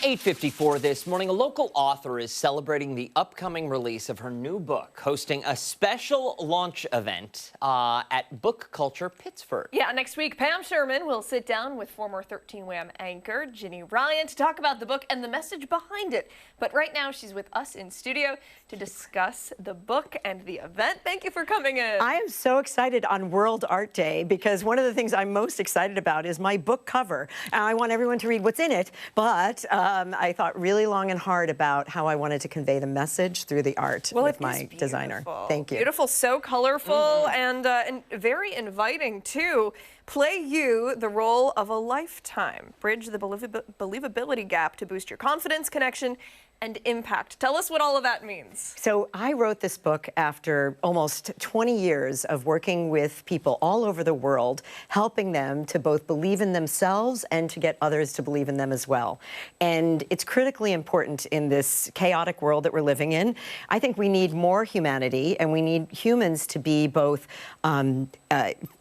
8:54 this morning, a local author is celebrating the upcoming release of her new book, hosting a special launch event at Book Culture Pittsford. Yeah, next week, Pam Sherman will sit down with former 13 Wham anchor Ginny Ryan to talk about the book and the message behind it. But right now, she's with us in studio to discuss the book and the event. Thank you for coming in. I am so excited on World Art Day because one of the things I'm most excited about is my book cover. And I want everyone to read what's in it, but I thought really long and hard about how I wanted to convey the message through the art with my designer. Thank you. Beautiful, so colorful and very inviting too. Play you the role of a lifetime. Bridge the believability gap to boost your confidence, connection, and impact. Tell us what all of that means. So I wrote this book after almost 20 years of working with people all over the world, helping them to both believe in themselves and to get others to believe in them as well. And it's critically important in this chaotic world that we're living in. I think we need more humanity, and we need humans to be both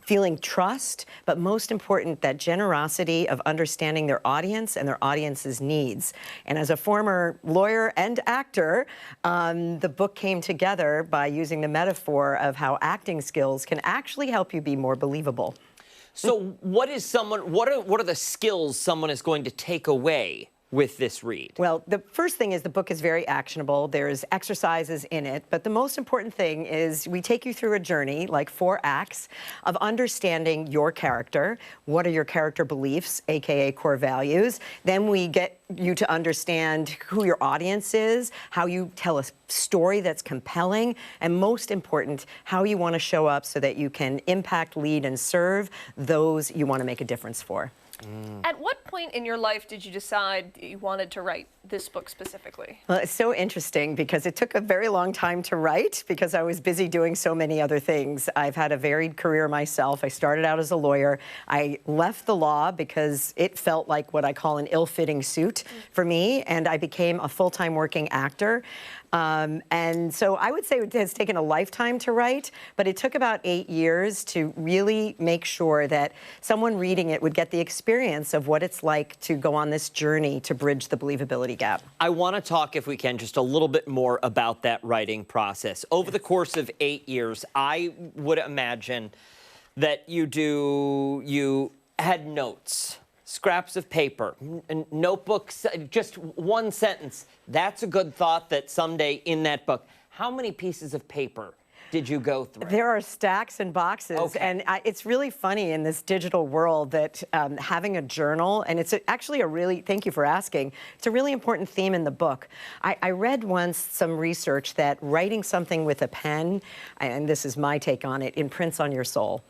feeling trust, but most important, that generosity of understanding their audience and their audience's needs. And as a former lawyer and actor, the book came together by using the metaphor of how acting skills can actually help you be more believable. So what are the skills someone is going to take away with this read? Well, the first thing is the book is very actionable. There's exercises in it, but the most important thing is we take you through a journey, like 4 acts, of understanding your character. What are your character beliefs, aka core values? Then we get you to understand who your audience is, how you tell a story that's compelling, and most important, how you want to show up so that you can impact, lead, and serve those you want to make a difference for. At what point in your life did you decide that you wanted to write this book specifically? Well, it's so interesting because it took a very long time to write because I was busy doing so many other things. I've had a varied career myself. I started out as a lawyer. I left the law because it felt like what I call an ill-fitting suit for me, and I became a full-time working actor. And so I would say it has taken a lifetime to write, but it took about 8 years to really make sure that someone reading it would get the experience of what it's like to go on this journey to bridge the believability gap. I want to talk, if we can, just a little bit more about that writing process. Over the course of 8 years, I would imagine that you had notes, scraps of paper, notebooks, just one sentence. That's a good thought that someday in that book. How many pieces of paper did you go through? There are stacks and boxes, and it's really funny in this digital world that having a journal, and it's actually a really, thank you for asking, it's a really important theme in the book. I read once some research that writing something with a pen, and this is my take on it, imprints on your soul.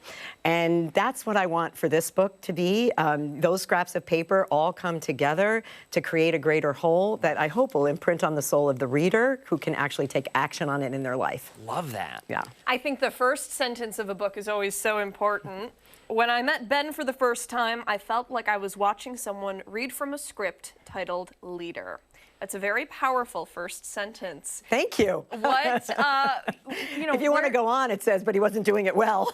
And that's what I want for this book to be. Those scraps of paper all come together to create a greater whole that I hope will imprint on the soul of the reader who can actually take action on it in their life. Love that. Yeah. I think the first sentence of a book is always so important. When I met Ben for the first time, I felt like I was watching someone read from a script titled Leader. That's a very powerful first sentence. Thank you. What, if you want to go on, it says, but he wasn't doing it well.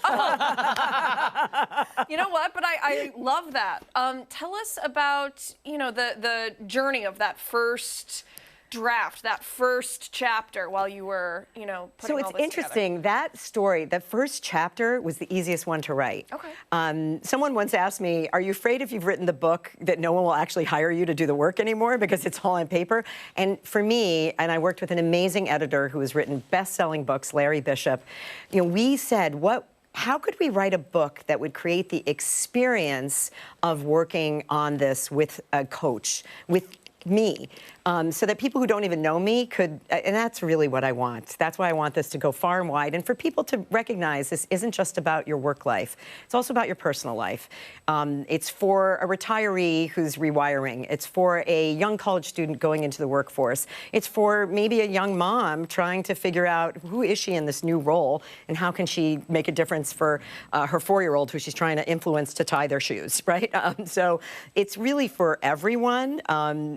You know what? But I love that. Tell us about, the journey of that first draft, that first chapter while you were, putting all this together. So it's interesting, that story, that first chapter was the easiest one to write. Okay. Someone once asked me, are you afraid if you've written the book that no one will actually hire you to do the work anymore because it's all on paper? And for me, and I worked with an amazing editor who has written best-selling books, Larry Bishop, we said, how could we write a book that would create the experience of working on this with a coach, with me, so that people who don't even know me could, and that's really what I want. That's why I want this to go far and wide, and for people to recognize this isn't just about your work life. It's also about your personal life. It's for a retiree who's rewiring. It's for a young college student going into the workforce. It's for maybe a young mom trying to figure out who is she in this new role and how can she make a difference for her 4-year-old who she's trying to influence to tie their shoes, right? So it's really for everyone,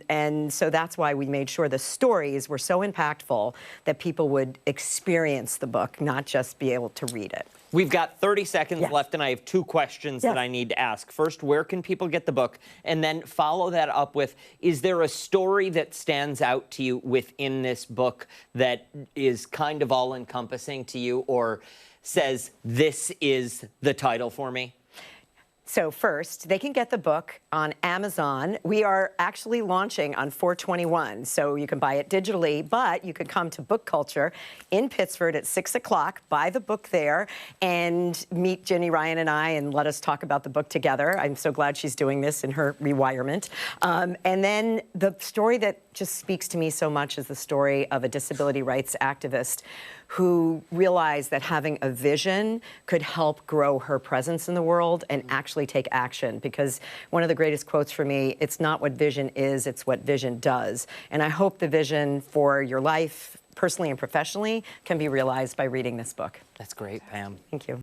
and so that's why we made sure the stories were so impactful that people would experience the book, not just be able to read it. We've got 30 seconds Yes. left, and I have 2 questions that Yes. I need to ask. First, where can people get the book? And then follow that up with, is there a story that stands out to you within this book that is kind of all-encompassing to you, or says, this is the title for me? So first, they can get the book on Amazon. We are actually launching on 4/21, so you can buy it digitally, but you could come to Book Culture in Pittsford at 6 o'clock, buy the book there, and meet Jenny Ryan and I and let us talk about the book together. I'm so glad she's doing this in her rewirement. And then the story that just speaks to me so much is the story of a disability rights activist who realized that having a vision could help grow her presence in the world and actually take action. Because one of the greatest quotes for me, it's not what vision is, it's what vision does. And I hope the vision for your life, personally and professionally, can be realized by reading this book. That's great, Pam. Thank you.